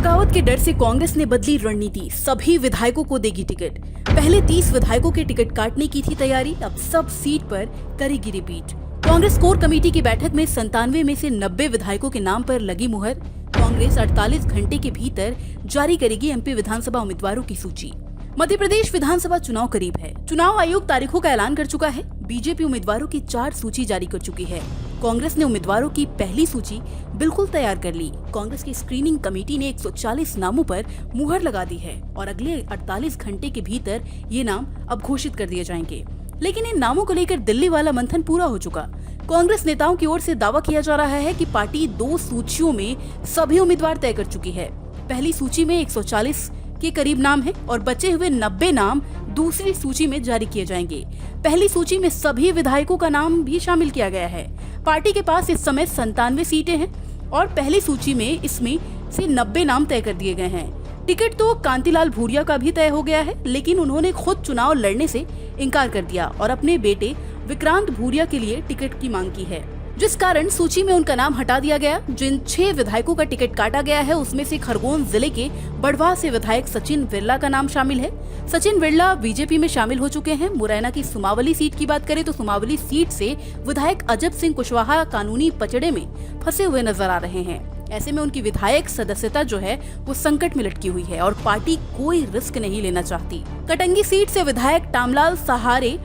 बगावत के डर से कांग्रेस ने बदली रणनीति, सभी विधायकों को देगी टिकट। पहले 30 विधायकों के टिकट काटने की थी तैयारी, अब सब सीट पर करेगी रिपीट। कांग्रेस कोर कमेटी की बैठक में 97 में से 90 विधायकों के नाम पर लगी मुहर। कांग्रेस 48 घंटे के भीतर जारी करेगी एमपी विधानसभा उम्मीदवारों की सूची। मध्य प्रदेश विधानसभा चुनाव करीब है। चुनाव आयोग तारीखों का ऐलान कर चुका है। बीजेपी उम्मीदवारों की 4 सूची जारी कर चुकी है। कांग्रेस ने उम्मीदवारों की पहली सूची बिल्कुल तैयार कर ली। कांग्रेस की स्क्रीनिंग कमेटी ने 140 नामों पर मुहर लगा दी है और अगले 48 घंटे के भीतर ये नाम अब घोषित कर दिए जाएंगे। लेकिन इन नामों को लेकर दिल्ली वाला मंथन पूरा हो चुका। कांग्रेस नेताओं की ओर से दावा किया जा रहा है कि पार्टी 2 सूचियों में सभी उम्मीदवार तय कर चुकी है। पहली सूची में 140 के करीब नाम है और बचे हुए 90 नाम दूसरी सूची में जारी किए जाएंगे। पहली सूची में सभी विधायकों का नाम भी शामिल किया गया है। पार्टी के पास इस समय 97 सीटें हैं और पहली सूची में इसमें से 90 नाम तय कर दिए गए हैं। टिकट तो कांतिलाल भूरिया का भी तय हो गया है, लेकिन उन्होंने खुद चुनाव लड़ने से इनकार कर दिया और अपने बेटे विक्रांत भूरिया के लिए टिकट की मांग की है, जिस कारण सूची में उनका नाम हटा दिया गया। जिन 6 विधायकों का टिकट काटा गया है उसमें से खरगोन जिले के बढ़वा से विधायक सचिन बिरला का नाम शामिल है। सचिन बिरला बीजेपी में शामिल हो चुके हैं। मुरैना की सुमावली सीट की बात करें तो सुमावली सीट से विधायक अजब सिंह कुशवाहा कानूनी पचड़े में फंसे हुए नजर आ रहे हैं। ऐसे में उनकी विधायक सदस्यता जो है वो संकट में लटकी हुई है और पार्टी कोई रिस्क नहीं लेना चाहती। कटंगी सीट से विधायक टामलाल सहारे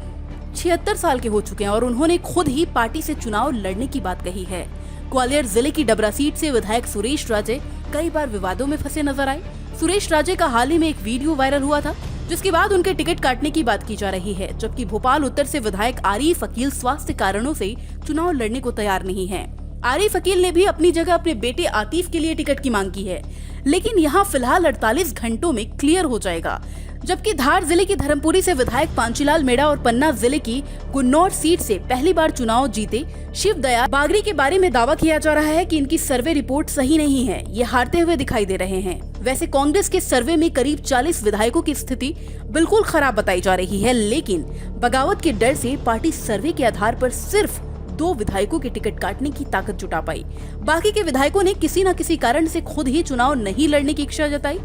76 साल के हो चुके हैं और उन्होंने खुद ही पार्टी से चुनाव लड़ने की बात कही है। ग्वालियर जिले की डबरा सीट से विधायक सुरेश राजे कई बार विवादों में फंसे नजर आए। सुरेश राजे का हाल ही में एक वीडियो वायरल हुआ था, जिसके बाद उनके टिकट काटने की बात की जा रही है। जबकि भोपाल उत्तर से विधायक आरिफ अकील स्वास्थ्य कारणों से चुनाव लड़ने को तैयार नहीं है। आरिफ अकील ने भी अपनी जगह अपने बेटे आतिफ के लिए टिकट की मांग की है, लेकिन यहाँ फिलहाल 48 घंटों में क्लियर हो जाएगा। जबकि धार जिले की धर्मपुरी से विधायक पांचीलाल मेड़ा और पन्ना जिले की गुन्नौर सीट से पहली बार चुनाव जीते शिव दयाल बागरी के बारे में दावा किया जा रहा है कि इनकी सर्वे रिपोर्ट सही नहीं है, ये हारते हुए दिखाई दे रहे हैं। वैसे कांग्रेस के सर्वे में करीब 40 विधायकों की स्थिति बिल्कुल खराब बताई जा रही है, लेकिन बगावत के डर से पार्टी सर्वे के आधार पर सिर्फ 2 विधायकों के टिकट काटने की ताकत जुटा पाई। बाकी के विधायकों ने किसी न किसी कारण से खुद ही चुनाव नहीं लड़ने की इच्छा जताई,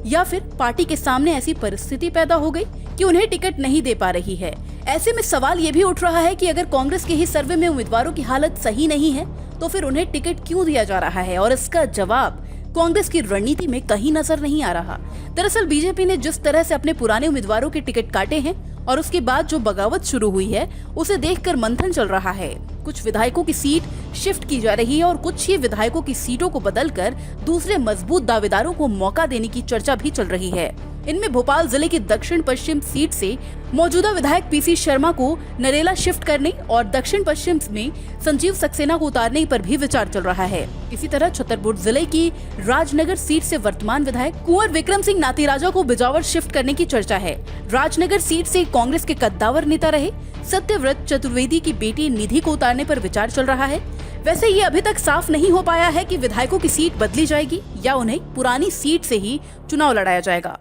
या फिर पार्टी के सामने ऐसी परिस्थिति पैदा हो गई कि उन्हें टिकट नहीं दे पा रही है। ऐसे में सवाल ये भी उठ रहा है कि अगर कांग्रेस के ही सर्वे में उम्मीदवारों की हालत सही नहीं है तो फिर उन्हें टिकट क्यों दिया जा रहा है, और इसका जवाब कांग्रेस की रणनीति में कहीं नजर नहीं आ रहा। दरअसल बीजेपी ने जिस तरह से अपने पुराने उम्मीदवारों के टिकट काटे हैं और उसके बाद जो बगावत शुरू हुई है उसे देखकर मंथन चल रहा है। कुछ विधायकों की सीट शिफ्ट की जा रही है और कुछ ही विधायकों की सीटों को बदलकर दूसरे मजबूत दावेदारों को मौका देने की चर्चा भी चल रही है। इनमें भोपाल जिले की दक्षिण पश्चिम सीट से मौजूदा विधायक पीसी शर्मा को नरेला शिफ्ट करने और दक्षिण पश्चिम में संजीव सक्सेना को उतारने पर भी विचार चल रहा है। इसी तरह छतरपुर जिले की राजनगर सीट से वर्तमान विधायक कुंवर विक्रम सिंह नातीराजा को बिजावर शिफ्ट करने की चर्चा है। राजनगर सीट से कांग्रेस के कद्दावर नेता रहे सत्यव्रत चतुर्वेदी की बेटी निधि को उतारने पर विचार चल रहा है। वैसे ये अभी तक साफ नहीं हो पाया है कि विधायकों की सीट बदली जाएगी या उन्हें पुरानी सीट से ही चुनाव लड़ाया जाएगा।